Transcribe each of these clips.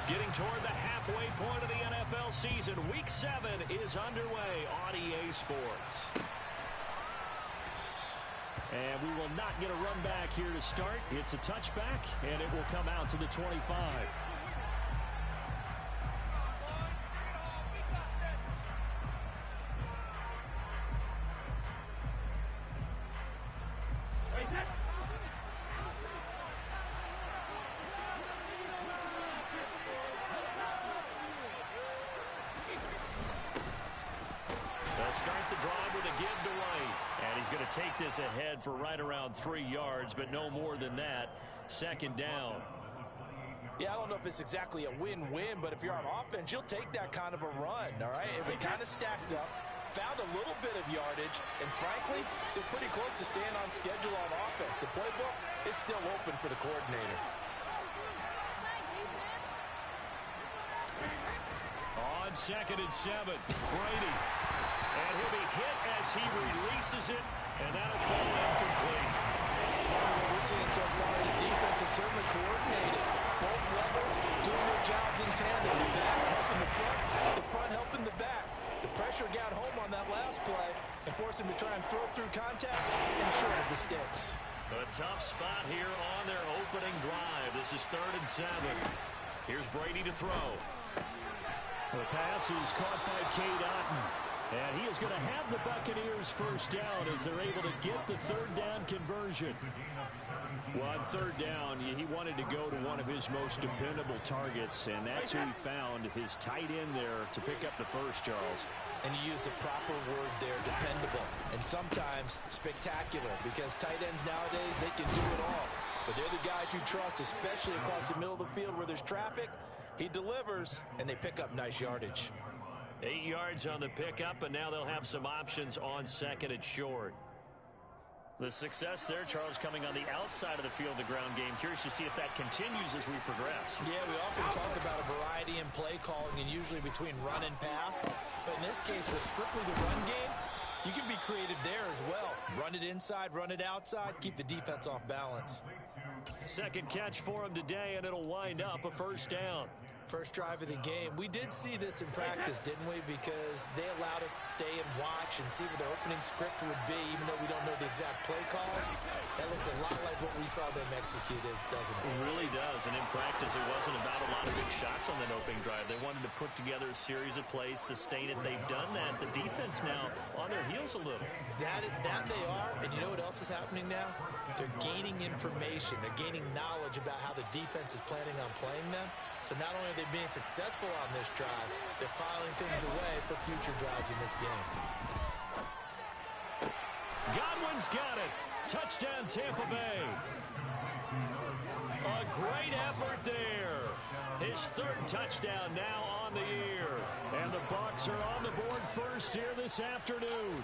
Getting toward the halfway point of the NFL season. Week 7 is underway on EA Sports. And we will not get a run back here to start. It's a touchback, and it will come out to the 25. They'll start the drive with a give to White. And he's going to take this ahead for right around 3 yards, but no more than that. Second down. Yeah, I don't know if it's exactly a win-win, but if you're on offense, you'll take that kind of a run, all right? It was kind of stacked up, found a little bit of yardage, and frankly, they're pretty close to staying on schedule on offense. The playbook is still open for the coordinator. On 2nd and 7, Brady. And he'll be hit as he releases it, and that'll fall incomplete. What we're seeing so far is a defense is certainly coordinated. Both levels doing their jobs in tandem. The back helping the front helping the back. The pressure got home on that last play and forced him to try and throw through contact and short of the sticks. A tough spot here on their opening drive. This is 3rd and 7. Here's Brady to throw. The pass is caught by Cade Otton. And he is going to have the Buccaneers first down as they're able to get the 3rd down conversion. Well, on 3rd down, he wanted to go to one of his most dependable targets, and that's who he found, his tight end there, to pick up the first, Charles. And you use the proper word there, dependable, and sometimes spectacular, because tight ends nowadays, they can do it all. But they're the guys you trust, especially across the middle of the field where there's traffic. He delivers, and they pick up nice yardage. 8 yards on the pickup, and now they'll have some options on 2nd and short. The success there, Charles, coming on the outside of the field, the ground game. Curious to see if that continues as we progress. Yeah, we often talk about a variety in play calling and usually between run and pass. But in this case, with strictly the run game, you can be creative there as well. Run it inside, run it outside, keep the defense off balance. Second catch for him today, and it'll wind up a first down. First drive of the game. We did see this in practice, didn't we? Because they allowed us to stay and watch and see what the opening script would be, even though we don't know the exact play calls. That looks a lot like what we saw them execute, doesn't it? It really does. And in practice, it wasn't about a lot of big shots on that opening drive. They wanted to put together a series of plays, sustain it. They've done that. The defense now on their heels a little. That they are. And you know what else is happening now? They're gaining information. They're gaining knowledge about how the defense is planning on playing them. So not only are they being successful on this drive, they're filing things away for future drives in this game. Godwin's got it. Touchdown, Tampa Bay. A great effort there. His 3rd touchdown now on the year. And the Bucs are on the board first here this afternoon.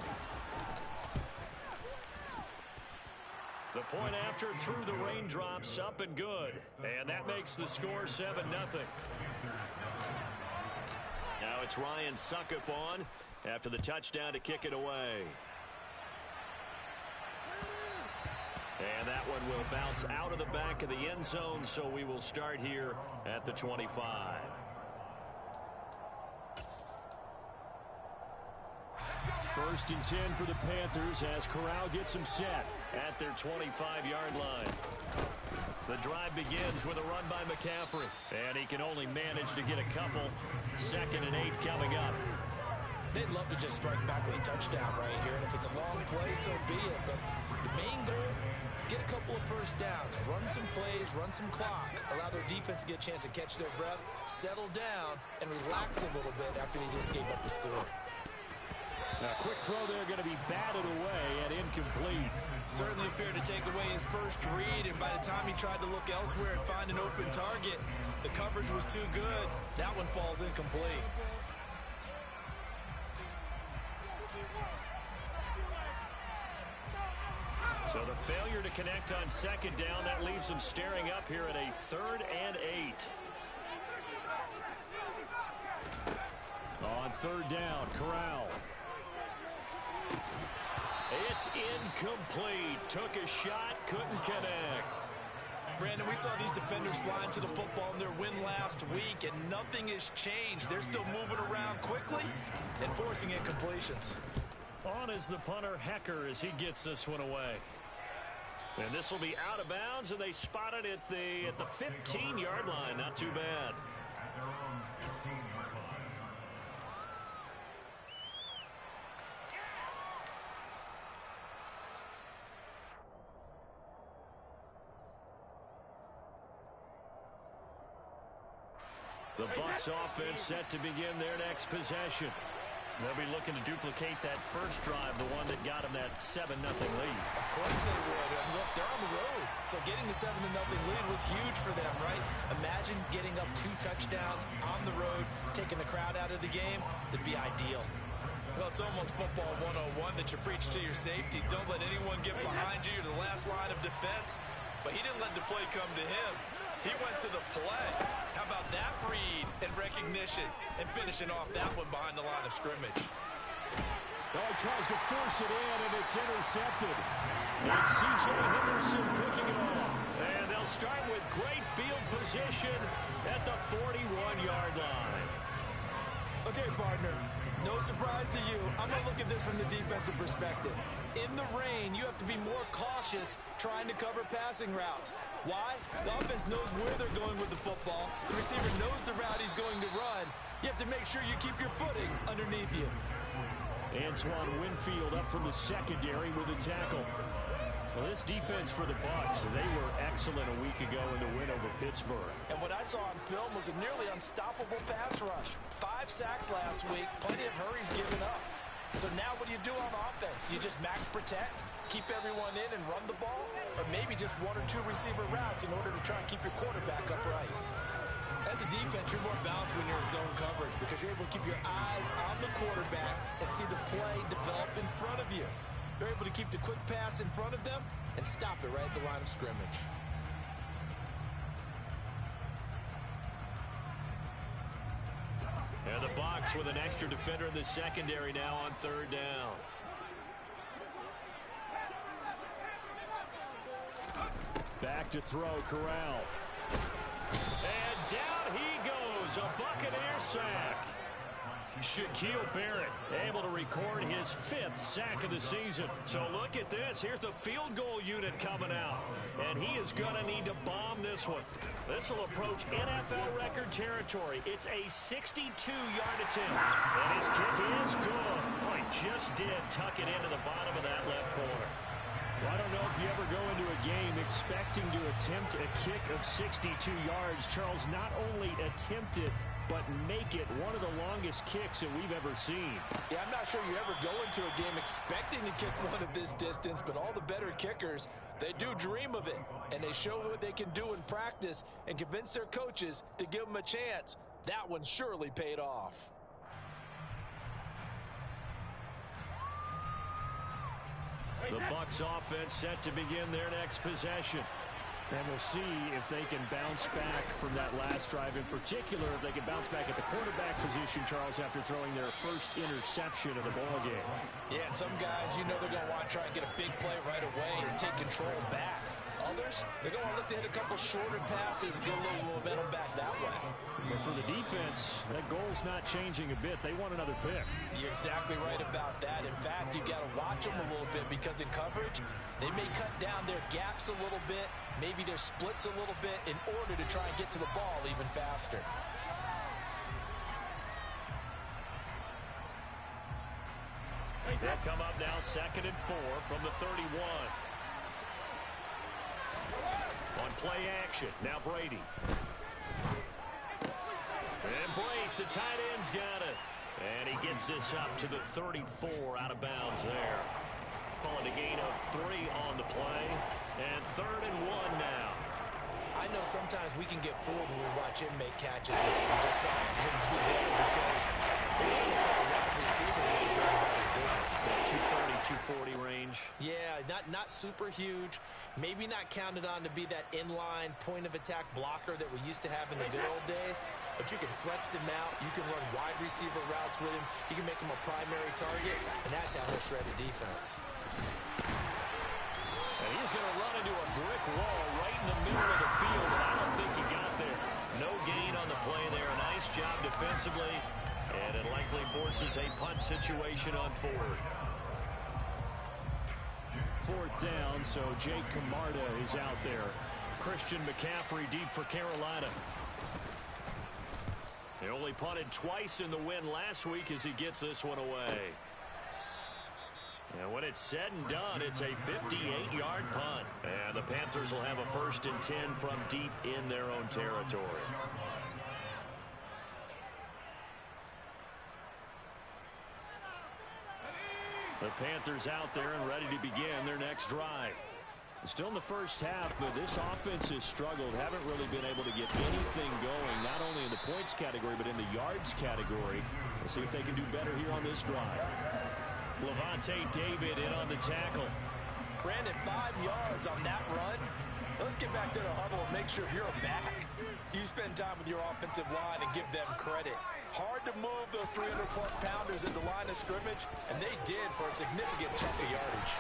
The point after through the raindrops, up and good. And that makes the score 7-0. Now it's Ryan Suckup on after the touchdown to kick it away. And that one will bounce out of the back of the end zone, so we will start here at the 25. First and 10 for the Panthers as Corral gets them set at their 25-yard line. The drive begins with a run by McCaffrey, and he can only manage to get a couple. 2nd and 8 coming up. They'd love to just strike back with a touchdown right here, and if it's a long play, so be it. But the main goal, get a couple of first downs, run some plays, run some clock, allow their defense to get a chance to catch their breath, settle down, and relax a little bit after they just gave up the score. Now, quick throw there going to be batted away and incomplete. Certainly appeared to take away his first read, and by the time he tried to look elsewhere and find an open target, the coverage was too good. That one falls incomplete. So the failure to connect on 2nd down, that leaves them staring up here at a 3rd and 8. On 3rd down, Corral. It's incomplete. Took a shot, couldn't connect. Brandon, we saw these defenders fly into the football in their win last week, and nothing has changed. They're still moving around quickly and forcing incompletions. On is the punter, Hecker, as he gets this one away. And this will be out of bounds, and they spot it at the 15-yard line. Not too bad. The Bucs offense set to begin their next possession. They'll be looking to duplicate that first drive, the one that got them that 7-0 lead. Of course they would. And look, they're on the road. So getting the 7-0 lead was huge for them, right? Imagine getting up 2 touchdowns on the road, taking the crowd out of the game. It'd be ideal. Well, it's almost football 101 that you preach to your safeties. Don't let anyone get behind you. You're the last line of defense. But he didn't let the play come to him. He went to the play. How about that read and recognition and finishing off that one behind the line of scrimmage? Oh, he tries to force it in, and it's intercepted. It's C.J. Henderson picking it off. And they'll start with great field position at the 41-yard line. Okay, partner, no surprise to you. I'm going to look at this from the defensive perspective. In the rain, you have to be more cautious trying to cover passing routes. Why? The offense knows where they're going with the football. The receiver knows the route he's going to run. You have to make sure you keep your footing underneath you. Antoine Winfield up from the secondary with a tackle. Well, this defense for the Bucs, they were excellent a week ago in the win over Pittsburgh. And what I saw on film was a nearly unstoppable pass rush. 5 sacks last week, plenty of hurries given up. So now what do you do on offense? You just max protect, keep everyone in and run the ball, or maybe just 1 or 2 receiver routes in order to try and keep your quarterback upright. As a defense, you're more balanced when you're in zone coverage because you're able to keep your eyes on the quarterback and see the play develop in front of you. You're able to keep the quick pass in front of them and stop it right at the line of scrimmage. And the Bucs with an extra defender in the secondary now on 3rd down. Back to throw, Corral. And down he goes, a Buccaneer sack. Shaquille Barrett able to record his 5th sack of the season. So look at this. Here's the field goal unit coming out. And he is going to need to bomb this one. This will approach NFL record territory. It's a 62-yard attempt. And his kick is good. Oh, he just did tuck it into the bottom of that left corner. Well, I don't know if you ever go into a game expecting to attempt a kick of 62 yards. Charles, not only attempt it, but make it one of the longest kicks that we've ever seen. Yeah, I'm not sure you ever go into a game expecting to kick one of this distance, but all the better kickers, they do dream of it, and they show what they can do in practice and convince their coaches to give them a chance. That one surely paid off. The Bucs offense set to begin their next possession. And we'll see if they can bounce back from that last drive. In particular, if they can bounce back at the quarterback position, Charles, after throwing their first interception of the ballgame. Yeah, and some guys, you know they're going to want to try and get a big play right away and take control back. Others, they're going to look to hit a couple shorter passes and get a little momentum back that way. But for the defense, that goal's not changing a bit. They want another pick. You're exactly right about that. In fact, you've got to watch them a little bit because in coverage, they may cut down their gaps a little bit, maybe their splits a little bit in order to try and get to the ball even faster. They'll come up now 2nd and 4 from the 31. On play action, now Brady. And Brady, the tight end's got it. And he gets this up to the 34 out of bounds there. Calling a gain of 3 on the play. And 3rd and 1 now. I know sometimes we can get fooled when we watch him make catches, as we just saw him do there, because he really looks like a wide receiver when he goes about his business. 230, 240 range. Yeah, not super huge. Maybe not counted on to be that inline point-of-attack blocker that we used to have in the good old days, but you can flex him out. You can run wide receiver routes with him. You can make him a primary target, and that's how he'll shred the defense. And He's going to run into a brick wall right in the middle of the field, and I don't think he got there. No gain on the play there. Nice job defensively, and it likely forces a punt situation on fourth. Fourth down, so Jake Camarda is out there. Christian McCaffrey deep for Carolina. He only punted twice in the win last week as he gets this one away. And when it's said and done, it's a 58-yard punt. And the Panthers will have a 1st and 10 from deep in their own territory. The Panthers out there and ready to begin their next drive. Still in the first half, but this offense has struggled. Haven't really been able to get anything going, not only in the points category, but in the yards category. We'll see if they can do better here on this drive. Levante David in on the tackle. Brandon, 5 yards on that run. Let's get back to the huddle and make sure you're back. You spend time with your offensive line and give them credit. Hard to move those 300-plus pounders at the line of scrimmage, and they did for a significant chunk of yardage.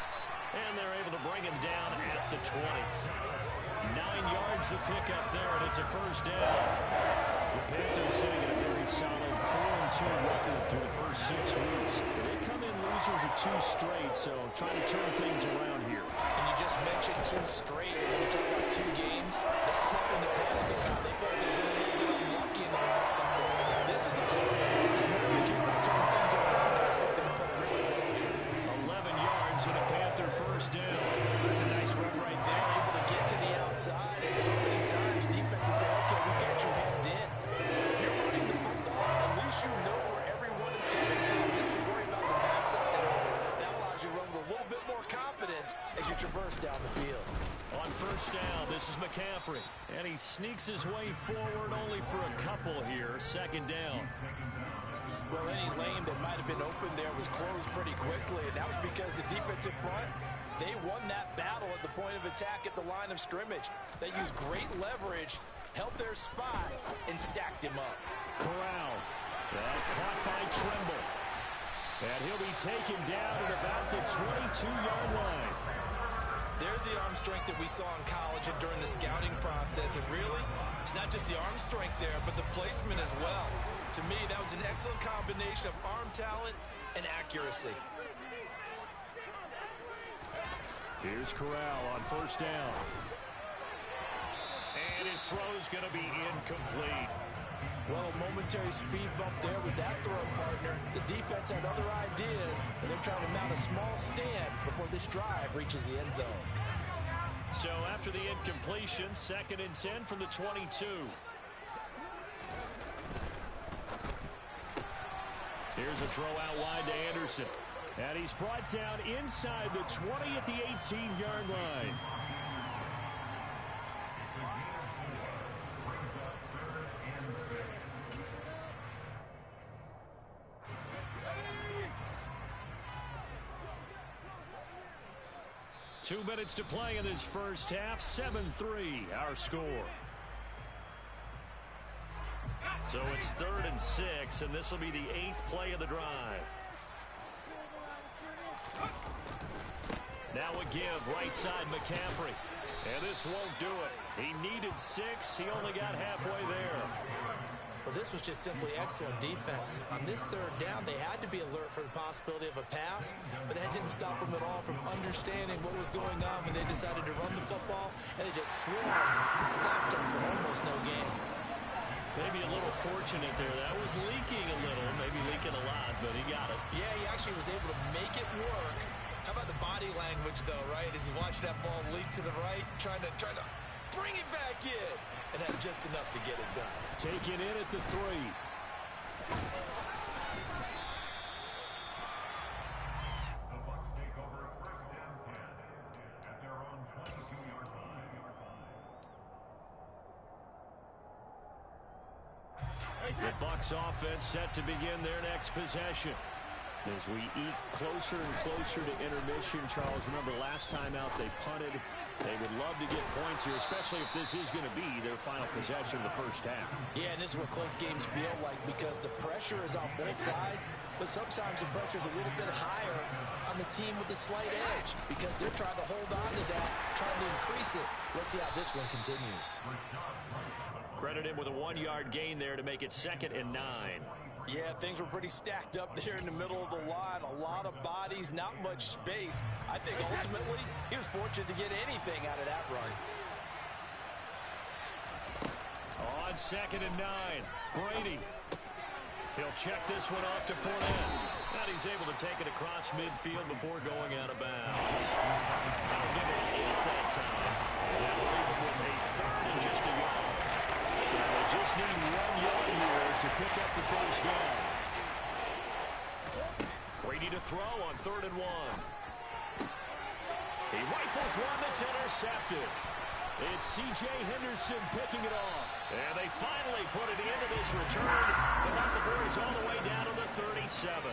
And they're able to bring him down at the 20. 9 yards to pick up there, and it's a first down. The Panthers sitting at a very solid 4-2 record through the first 6 weeks. They come in losers of 2 straight, so trying to turn things around here. And you just mentioned 2 straight. When you talk about 2 games, that's nothing to panic about. They felt they've been a little bit unlucky in the last couple. This is a game. This morning, you can turn things around. I expect them to put a really good game. 11 yards and a Panther first down. That's a nice run right there. Able to get to the outside, and so many times defenses say, okay, we got you hemmed in. If you're running the football, at least you know where everyone is coming from. You don't have to worry about the backside at all. That allows you to run with a little bit more confidence as you traverse down the field. On first down, this is McCaffrey. And he sneaks his way forward only for a couple here. Second down. Well, any lane that might have been open there was closed pretty quickly, and that was because the defensive front, they won that battle at the point of attack at the line of scrimmage. They used great leverage, held their spot, and stacked him up. Corral. That caught by Trimble. And he'll be taken down at about the 22-yard line. There's the arm strength that we saw in college and during the scouting process. And really, it's not just the arm strength there, but the placement as well. To me, that was an excellent combination of arm talent and accuracy. Here's Corral on first down. And his throw's going to be incomplete. Well, a momentary speed bump there with that throw partner. The defense had other ideas, and they're trying to mount a small stand before this drive reaches the end zone. So after the incompletion, 2nd and 10 from the 22. Here's a throw out wide to Anderson. And he's brought down inside the 20 at the 18-yard line. Two minutes to play in this first half. 7-3, our score. So it's 3rd and 6, and this will be the 8th play of the drive. Now a give, right side McCaffrey. And this won't do it. He needed 6. He only got halfway there. Well, this was just simply excellent defense. On this 3rd down, they had to be alert for the possibility of a pass, but that didn't stop them at all from understanding what was going on when they decided to run the football, and they just swarmed and stopped them for almost no gain. Maybe a little fortunate there. That was leaking a little, maybe leaking a lot, but he got it. Yeah, he actually was able to make it work. How about the body language, though, right? As he watched that ball leak to the right, trying to bring it back in, and had just enough to get it done. Taken in at the 3. The Bucs offense set to begin their next possession. As we eat closer and closer to intermission, Charles, remember last time out they punted. They would love to get points here, especially if this is going to be their final possession of the first half. Yeah, and this is what close games feel like because the pressure is on both sides, but sometimes the pressure is a little bit higher on the team with the slight edge because they're trying to hold on to that, trying to increase it. Let's see how this one continues. Credit him with a 1-yard gain there to make it 2nd and 9. Yeah, things were pretty stacked up there in the middle of the line. A lot of bodies, not much space. I think ultimately he was fortunate to get anything out of that run. On 2nd and 9, Brady. He'll check this one off to Fournette. And he's able to take it across midfield before going out of bounds. That'll give him 8 that time. And that will leave him with a 3rd and just a yard. So they just need 1 yard here to pick up the first down. Brady to throw on 3rd and 1. He rifles one that's intercepted. It's C.J. Henderson picking it off. And they finally put it into this return. But not before he's all the way down to the 37.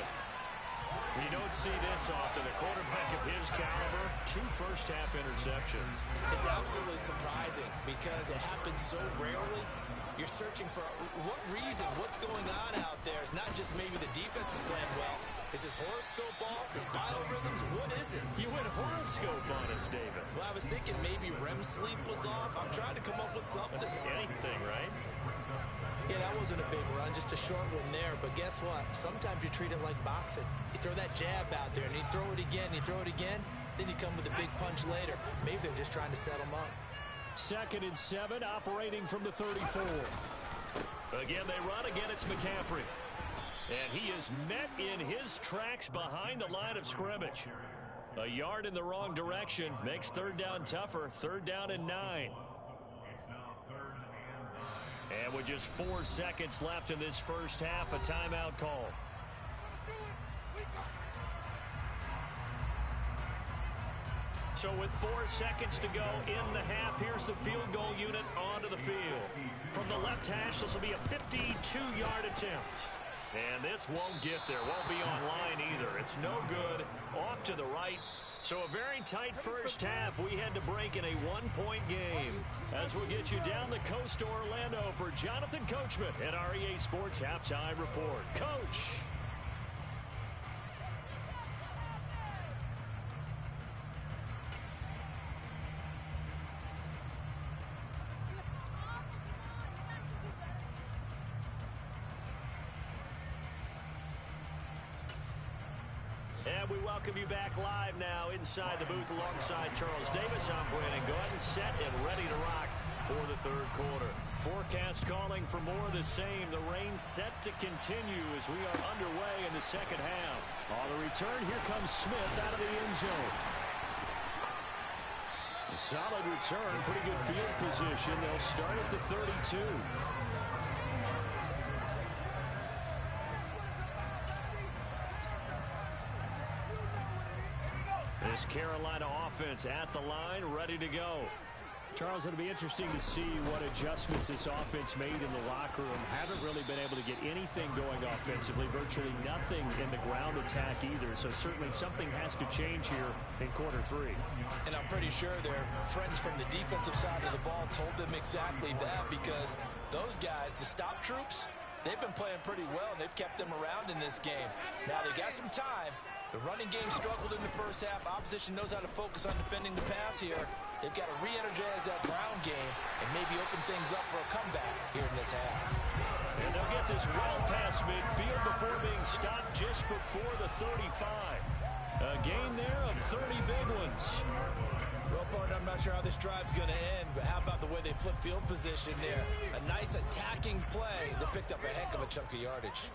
You don't see this often. A quarterback of his caliber, 2 first-half interceptions. It's absolutely surprising because it happens so rarely. You're searching for what reason, what's going on out there. It's not just maybe the defense is playing well. Is his horoscope off? His biorhythms? What is it? You went horoscope on us, David. Well, I was thinking maybe REM sleep was off. I'm trying to come up with something. Anything, right? Yeah, that wasn't a big run, just a short one there. But guess what? Sometimes you treat it like boxing. You throw that jab out there, and you throw it again, then you come with a big punch later. Maybe they're just trying to set him up. 2nd and 7, operating from the 34. Again, they run. Again, it's McCaffrey. And he is met in his tracks behind the line of scrimmage. A yard in the wrong direction makes 3rd down tougher. 3rd down and 9. And with just 4 seconds left in this first half, a timeout call. So with 4 seconds to go in the half, here's the field goal unit onto the field. From the left hash, this will be a 52-yard attempt. And this won't get there, won't be on line either. It's no good, off to the right. So a very tight first half. We had to break in a 1-point game. As we'll get you down the coast to Orlando for Jonathan Coachman at our EA Sports Halftime Report. Coach. And we welcome you back live now inside the booth alongside Charles Davis. I'm Brandon Gordon, set and ready to rock for the 3rd quarter. Forecast calling for more of the same. The rain set to continue as we are underway in the 2nd half. On the return, here comes Smith out of the end zone. A solid return, pretty good field position. They'll start at the 32. This Carolina offense at the line, ready to go. Charles, it'll be interesting to see what adjustments this offense made in the locker room. Haven't really been able to get anything going offensively, virtually nothing in the ground attack either. So certainly something has to change here in quarter 3. And I'm pretty sure their friends from the defensive side of the ball told them exactly that because those guys, the stop troops, they've been playing pretty well. They've kept them around in this game. Now they got some time. The running game struggled in the first half. Opposition knows how to focus on defending the pass here. They've got to re-energize that ground game and maybe open things up for a comeback here in this half. And they'll get this well past midfield before being stopped just before the 35. A gain there of 30 big ones. Well, partner, I'm not sure how this drive's going to end, but how about the way they flip field position there? A nice attacking play that picked up a heck of a chunk of yardage.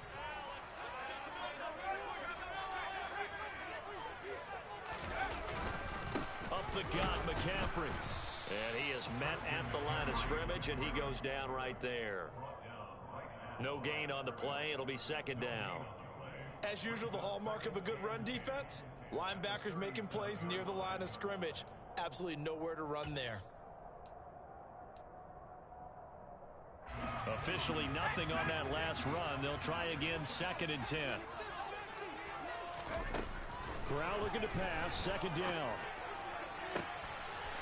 Up the gut, McCaffrey. And he is met at the line of scrimmage, and he goes down right there. No gain on the play. It'll be 2nd down. As usual, the hallmark of a good run defense, linebackers making plays near the line of scrimmage. Absolutely nowhere to run there. Officially nothing on that last run. They'll try again 2nd and 10. Corral looking to pass. Second down.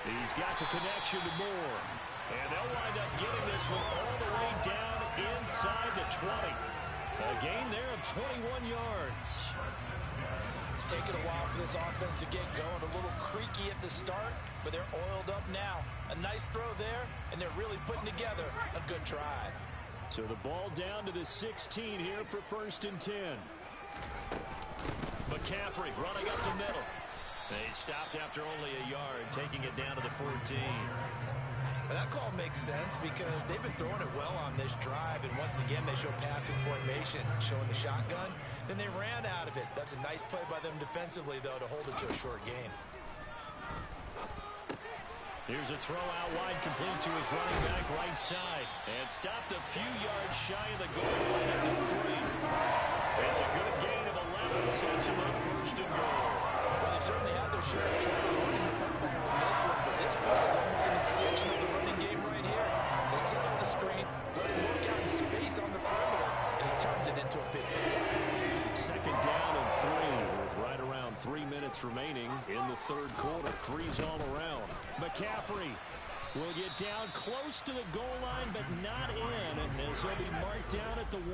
He's got the connection to Moore. And they'll wind up getting this one all the way down inside the 20. A gain there of 21 yards. It's taken a while for this offense to get going. A little creaky at the start, but they're oiled up now. A nice throw there, and they're really putting together a good drive. So the ball down to the 16 here for 1st and 10. McCaffrey running up the middle. They stopped after only a yard, taking it down to the 14. But that call makes sense because they've been throwing it well on this drive, and once again they show passing formation, showing the shotgun. Then they ran out of it. That's a nice play by them defensively, though, to hold it to a short gain. Here's a throw out wide, complete to his running back right side. And stopped a few yards shy of the goal line at the 3. It's a good gain of 11, sets him up 1st and goal. Well, they certainly have their share of troubles running the football on this one, but this play is almost an extension of the running game right here. They set up the screen, let him work out in space on the perimeter, and he turns it into a big pickup. Second down and 3 with right around 3 minutes remaining in the 3rd quarter. 3's all around. McCaffrey will get down close to the goal line, but not in, as he'll be marked down at the 1.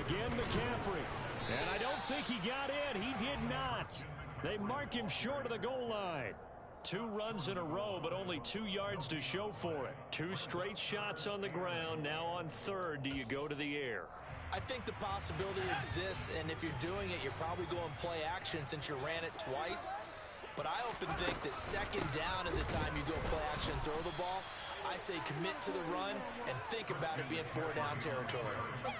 Again, McCaffrey. And I don't think he got in. He did not. They mark him short of the goal line. 2 runs in a row, but only 2 yards to show for it. 2 straight shots on the ground. Now on 3rd, do you go to the air? I think the possibility exists, and if you're doing it, you're probably going play action since you ran it twice. But I often think that 2nd down is a time you go play action and throw the ball. I say commit to the run and think about it being 4-down territory.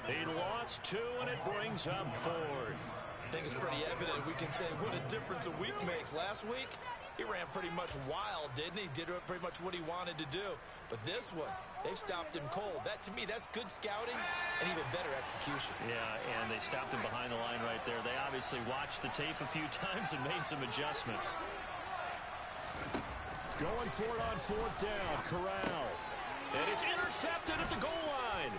He lost 2, and it brings up 4th. I think it's pretty evident. We can say what a difference a week makes. Last week, he ran pretty much wild, didn't he? Did pretty much what he wanted to do. But this one, they've stopped him cold. That, to me, that's good scouting and even better execution. Yeah, and they stopped him behind the line right there. They obviously watched the tape a few times and made some adjustments. Going for it on 4th down, Corral. And it's intercepted at the goal line.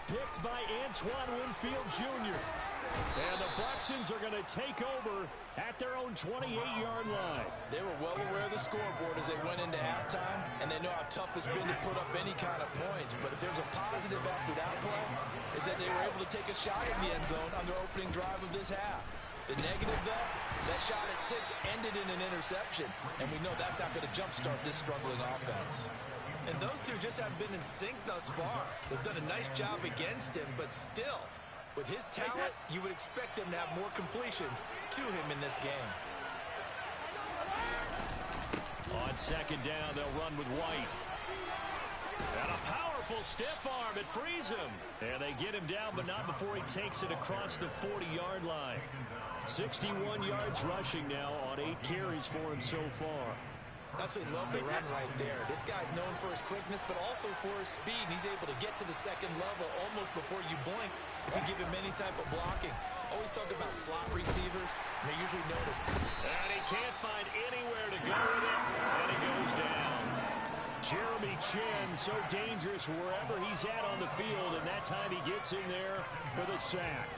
Picked by Antoine Winfield Jr. And the Bucksons are going to take over at their own 28-yard line. They were well aware of the scoreboard as they went into halftime, and they know how tough it's been to put up any kind of points. But if there's a positive after that play, is that they were able to take a shot in the end zone on their opening drive of this half. The negative, though, that shot at 6 ended in an interception, and we know that's not going to jumpstart this struggling offense. And those two just haven't been in sync thus far. They've done a nice job against him, but still, with his talent, you would expect them to have more completions to him in this game. On 2nd down, they'll run with White. And a powerful stiff arm. It frees him. And they get him down, but not before he takes it across the 40-yard line. 61 yards rushing now on 8 carries for him so far. Absolutely love the run right there. This guy's known for his quickness, but also for his speed. And he's able to get to the 2nd level almost before you blink if you give him any type of blocking. Always talk about slot receivers. They're usually known as... And he can't find anywhere to go with it, and he goes down. Jeremy Chin, so dangerous wherever he's at on the field, and that time he gets in there for the sack.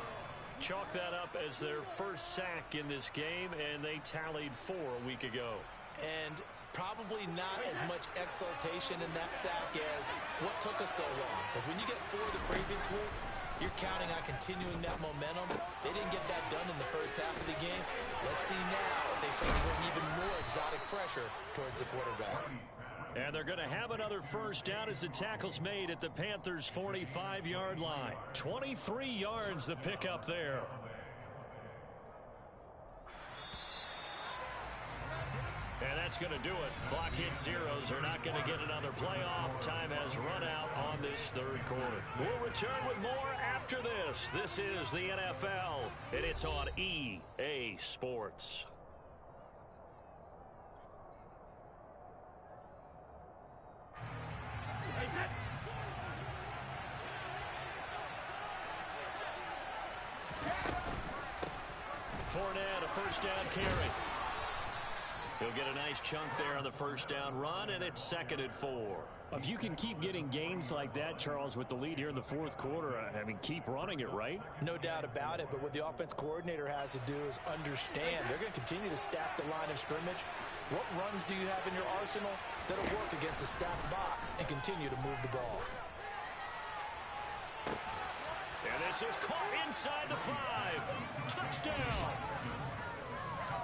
Chalk that up as their first sack in this game, and they tallied 4 a week ago. And probably not as much exultation in that sack as what took us so long. Because when you get 4 the previous week, you're counting on continuing that momentum. They didn't get that done in the first half of the game. Let's see now if they start to bring even more exotic pressure towards the quarterback. And they're going to have another first down as the tackle's made at the Panthers' 45-yard line. 23 yards the pickup there. And that's going to do it. Clock hits zeros. They're not going to get another playoff. Time has run out on this 3rd quarter. We'll return with more after this. This is the NFL, and it's on EA Sports. Fournette, a first down carry. He'll get a nice chunk there on the first down run, and it's 2nd and 4. If you can keep getting gains like that, Charles, with the lead here in the fourth quarter, I mean, keep running it, right? No doubt about it, but what the offense coordinator has to do is understand they're going to continue to stack the line of scrimmage. What runs do you have in your arsenal that'll work against a stacked box and continue to move the ball? And this is caught inside the 5. Touchdown!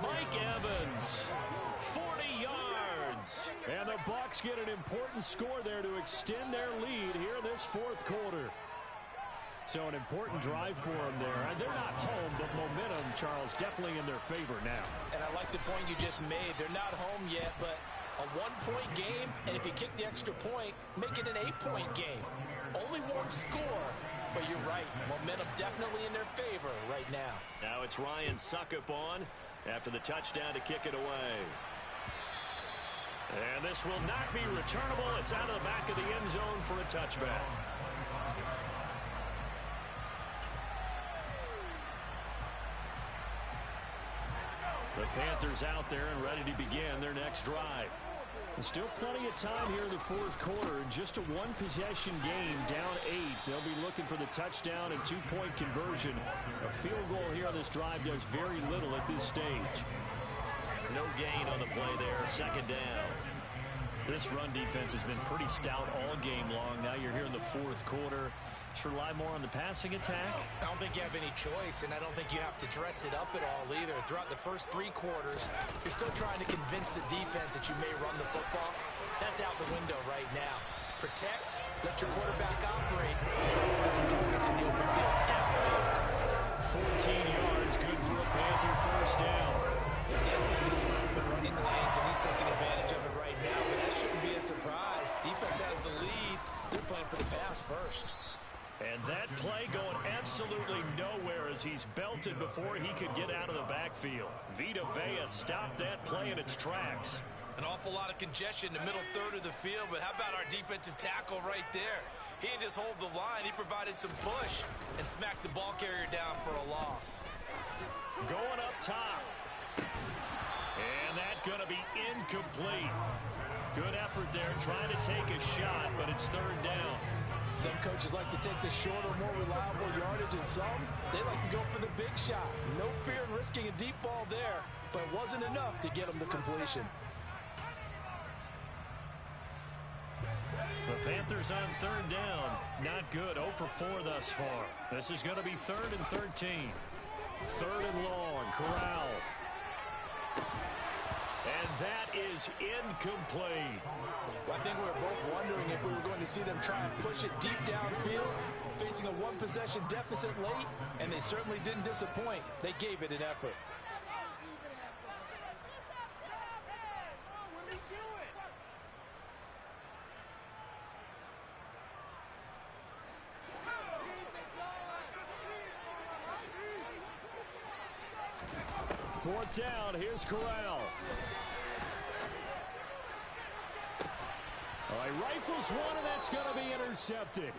Mike Evans, 40 yards. And the Bucs get an important score there to extend their lead here this fourth quarter. So an important drive for them there. And they're not home, but momentum, Charles, definitely in their favor now. And I like the point you just made. They're not home yet, but a 1-point game, and if you kick the extra point, make it an 8-point game. Only one score. But you're right, momentum definitely in their favor right now. Now it's Ryan Suckup on after the touchdown to kick it away. And this will not be returnable. It's out of the back of the end zone for a touchback. The Panthers out there and ready to begin their next drive. There's still plenty of time here in the fourth quarter. Just a one-possession game, down 8. They'll be looking for the touchdown and 2-point conversion. A field goal here on this drive does very little at this stage. No gain on the play there, 2nd down. This run defense has been pretty stout all game long. Now you're here in the fourth quarter. Just rely more on the passing attack. I don't think you have any choice, and I don't think you have to dress it up at all either. Throughout the first 3 quarters, you're still trying to convince the defense that you may run the football. That's out the window right now. Protect, let your quarterback operate, and try to find some targets in the open field, downfield. 14 yards, good for a Panther first down. You definitely see some open running lanes, and he's taking advantage of it right now, but that shouldn't be a surprise. Defense has the lead. They're playing for the pass first. And that play going absolutely nowhere as he's belted before he could get out of the backfield. Vita Vea stopped that play in its tracks. An awful lot of congestion in the middle third of the field, but how about our defensive tackle right there? He didn't just hold the line, he provided some push and smacked the ball carrier down for a loss. Going up top. And that's going to be incomplete. Good effort there trying to take a shot, but it's 3rd down. Some coaches like to take the shorter, more reliable yardage, and some, they like to go for the big shot. No fear in risking a deep ball there, but it wasn't enough to get them the completion. The Panthers on 3rd down. Not good. 0 for 4 thus far. This is going to be 3rd and 13. 3rd and long. Corral. And that is incomplete. Well, I think we were both wondering if we were going to see them try and push it deep downfield, facing a one-possession deficit late, and they certainly didn't disappoint. They gave it an effort. Fourth down, here's Corral. All right, rifles one, and that's going to be intercepted.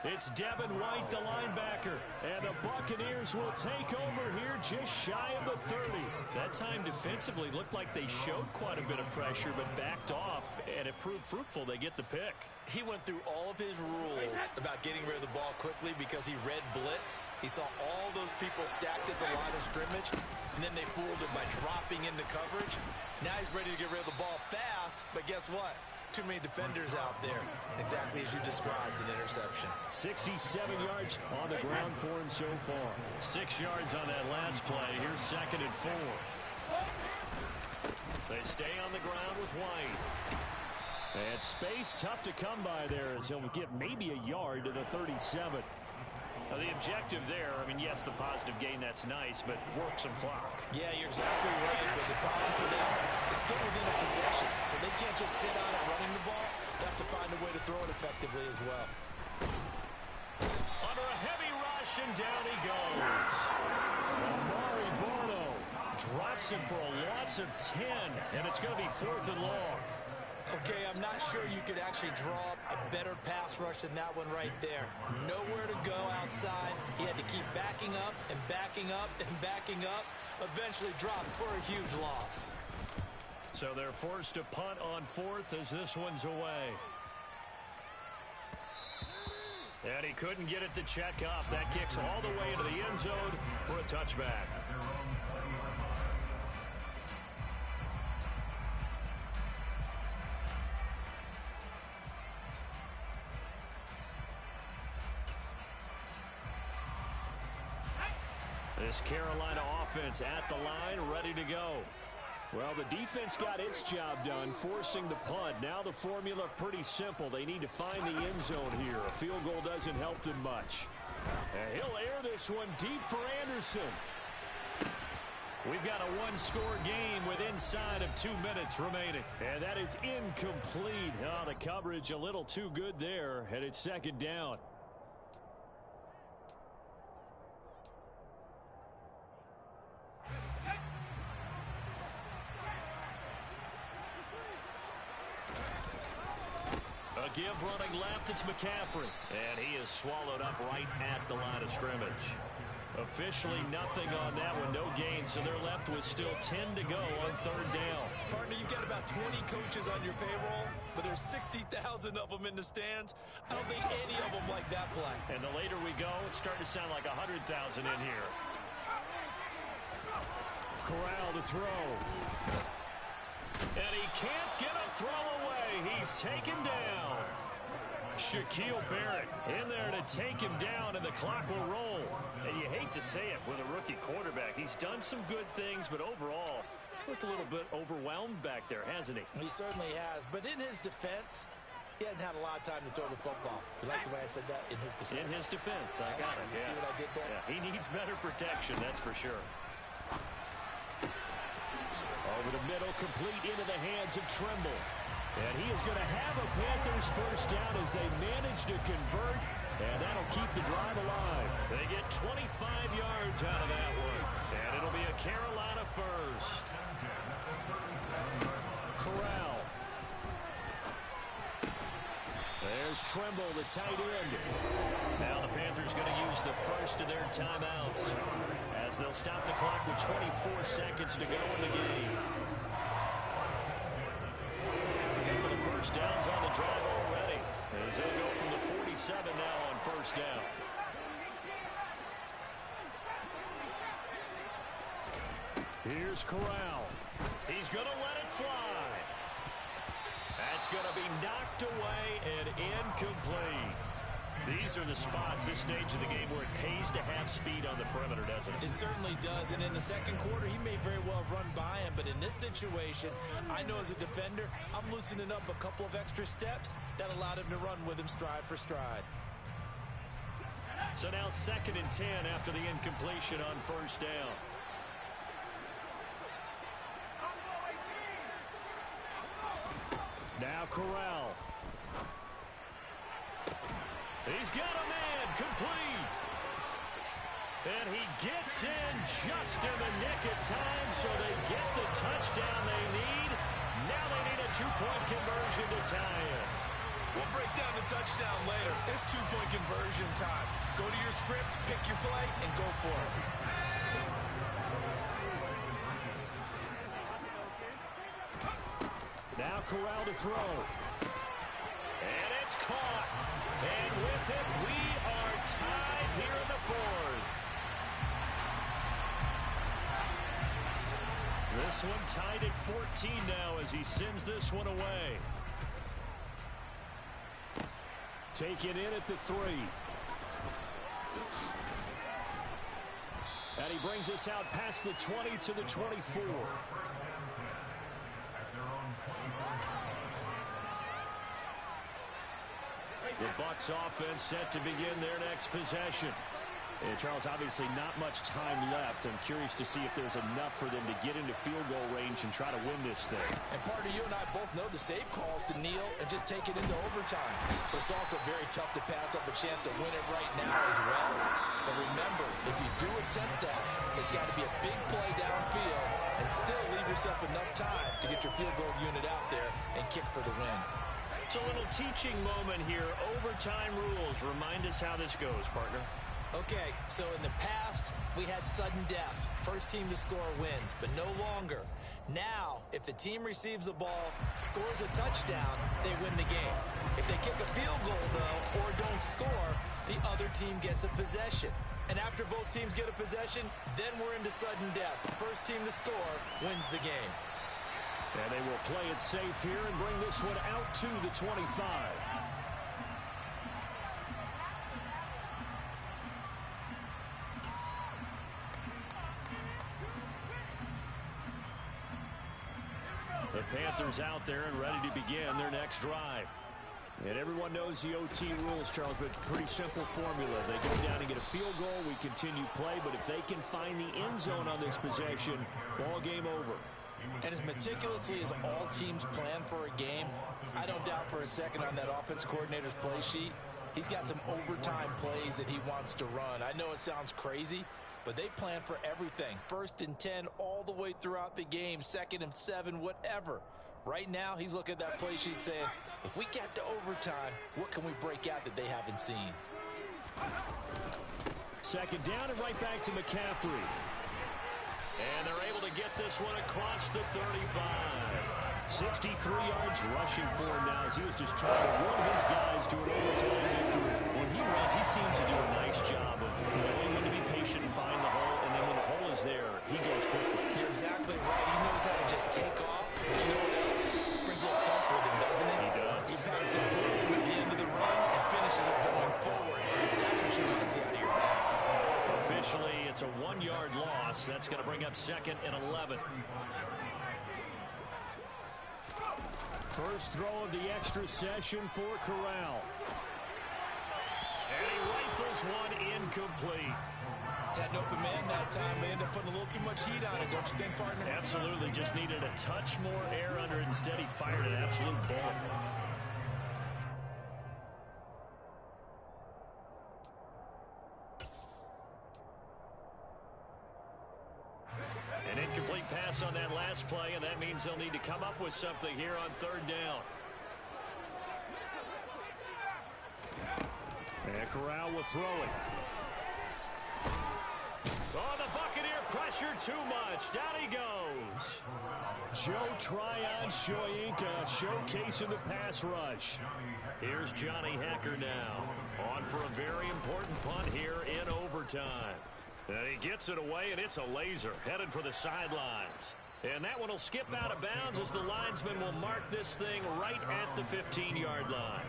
It's Devin White, the linebacker, and the Buccaneers will take over here just shy of the 30. That time defensively looked like they showed quite a bit of pressure, but backed off, and it proved fruitful. They get the pick. He went through all of his rules about getting rid of the ball quickly because he read blitz. He saw all those people stacked at the line of scrimmage, and then they fooled him by dropping into coverage. Now he's ready to get rid of the ball fast, but guess what? Too many defenders out there. Exactly as you described, an interception. 67 yards on the ground for him so far. 6 yards on that last play. Here's 2nd and 4. They stay on the ground with White. And space tough to come by there as he'll get maybe a yard to the 37. Now the objective there, I mean, yes, the positive gain, that's nice, but work some clock. Yeah, you're exactly right, but the problem for them is still within a possession, so they can't just sit on it running the ball. They have to find a way to throw it effectively as well. Under a heavy rush, and down he goes. Amari Barno drops him for a loss of 10, and it's going to be 4th and long. Okay, I'm not sure you could actually draw up a better pass rush than that one right there. Nowhere to go outside. He had to keep backing up and backing up and backing up. Eventually dropped for a huge loss. So they're forced to punt on fourth as this one's away. And he couldn't get it to check up. That kicks all the way into the end zone for a touchback. This Carolina offense at the line, ready to go. Well, the defense got its job done, forcing the punt. Now the formula pretty simple. They need to find the end zone here. A field goal doesn't help them much. And he'll air this one deep for Anderson. We've got a one-score game with inside of 2 minutes remaining. And that is incomplete. Oh, the coverage a little too good there, and it's second down. Give running left, it's McCaffrey. And he is swallowed up right at the line of scrimmage. Officially nothing on that one, no gain, so they're left with still 10 to go on third down. Partner, you've got about 20 coaches on your payroll, but there's 60,000 of them in the stands. I don't think any of them like that play. And the later we go, it's starting to sound like 100,000 in here. Corral to throw. And he can't get a throw away. He's taken down. Shaquille Barrett in there to take him down, and the clock will roll. And you hate to say it with a rookie quarterback. He's done some good things, but overall, looked a little bit overwhelmed back there, hasn't he? He certainly has. But in his defense, he hasn't had a lot of time to throw the football. You like the way I said that? In his defense. In his defense. I got it. You see what I did there? Yeah, he needs better protection, that's for sure. Over the middle, complete into the hands of Trimble. And he is going to have a Panthers first down as they manage to convert, and that'll keep the drive alive. They get 25 yards out of that one, and it'll be a Carolina first. Corral. There's Trimble, the tight end. Now the Panthers going to use the first of their timeouts as they'll stop the clock with 24 seconds to go in the game. First downs on the drive already as they'll go from the 47 now on first down. Here's Corral. He's going to let it fly. That's going to be knocked away and incomplete. These are the spots, this stage of the game, where it pays to have speed on the perimeter, doesn't it? It certainly does, and in the second quarter, he may very well run by him, but in this situation, I know as a defender, I'm loosening up a couple of extra steps that allowed him to run with him stride for stride. So now 2nd and 10 after the incompletion on first down. Now Corral. He's got a man complete. And he gets in just in the nick of time, so they get the touchdown they need. Now they need a 2-point conversion to tie it. We'll break down the touchdown later. It's 2-point conversion time. Go to your script, pick your play, and go for it. Now Corral to throw. And it's caught. And with it, we are tied here in the fourth. This one tied at 14 now as he sends this one away. Taken in at the 3. And he brings us out past the 20 to the 24. The Bucs offense set to begin their next possession. And Charles, obviously not much time left. I'm curious to see if there's enough for them to get into field goal range and try to win this thing. And partner, you and I both know the save calls to kneel and just take it into overtime. But it's also very tough to pass up a chance to win it right now as well. But remember, if you do attempt that, it's got to be a big play downfield and still leave yourself enough time to get your field goal unit out there and kick for the win. It's a little teaching moment here. Overtime rules. Remind us how this goes, partner. Okay, so in the past, we had sudden death. First team to score wins, but no longer. Now, if the team receives the ball, scores a touchdown, they win the game. If they kick a field goal, though, or don't score, the other team gets a possession. And after both teams get a possession, then we're into sudden death. First team to score wins the game. And they will play it safe here and bring this one out to the 25. The Panthers out there and ready to begin their next drive. And everyone knows the OT rules, Charles, but pretty simple formula. They go down and get a field goal, we continue play, but if they can find the end zone on this possession, ball game over. And as meticulously as all teams plan for a game, I don't doubt for a second on that offense coordinator's play sheet, he's got some overtime plays that he wants to run. I know it sounds crazy, but they plan for everything. 1st and 10 all the way throughout the game, 2nd and 7, whatever. Right now, he's looking at that play sheet saying, if we get to overtime, what can we break out that they haven't seen? 2nd down and right back to McCaffrey. And they're able to get this one across the 35. 63 yards rushing for him now as he was just trying to run his guys to an overtime victory. When he runs, he seems to do a nice job of knowing when to be patient and find the hole, and then when the hole is there, he goes quickly. You're exactly right. He knows how to just take off. But you know what else? Brings a little thump with him, doesn't he? He does. He packs the boom at the end of the run and finishes it going forward. That's what you want to see out of your backs. Officially, it's a 1-yard loss. That's going to bring up 2nd and 11. First throw of the extra session for Corral. And he rifles one incomplete. Had an open man that time, but ended up putting a little too much heat on it, don't you think, partner? Absolutely. Just needed a touch more air under it. Instead, he fired an absolute bullet. An incomplete pass on that last play, and that means they'll need to come up with something here on 3rd down. And Corral will throw it. Oh, the Buccaneer pressure too much. Down he goes. Joe Tryon-Shoyinka showcasing the pass rush. Here's Johnny Hecker now. On for a very important punt here in overtime. And he gets it away, and it's a laser headed for the sidelines. And that one will skip out of bounds as the linesman will mark this thing right at the 15-yard line.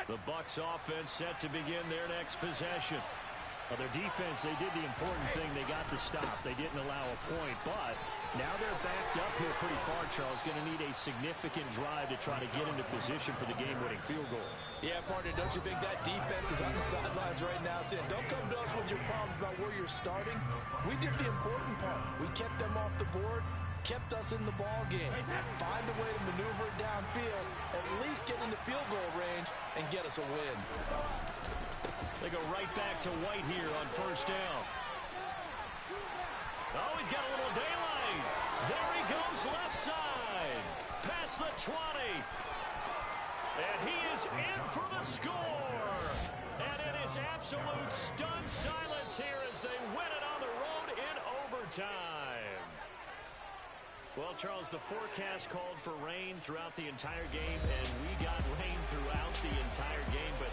The Bucs offense set to begin their next possession. Well, their defense, they did the important thing. They got the stop. They didn't allow a point, but now they're backed up here pretty far, Charles. Going to need a significant drive to try to get into position for the game-winning field goal. Yeah, partner, don't you think that defense is on the sidelines right now saying, don't come to us with your problems about where you're starting. We did the important part. We kept them off the board, kept us in the ball game. Find a way to maneuver it downfield, at least get into field goal range, and get us a win. They go right back to White here on 1st down. Oh, he's got a little daylight. There he goes left side. Past the 20. And he is in for the score. And it is absolute stunned silence here as they win it on the road in overtime. Well, Charles, the forecast called for rain throughout the entire game, and we got rain throughout the entire game, but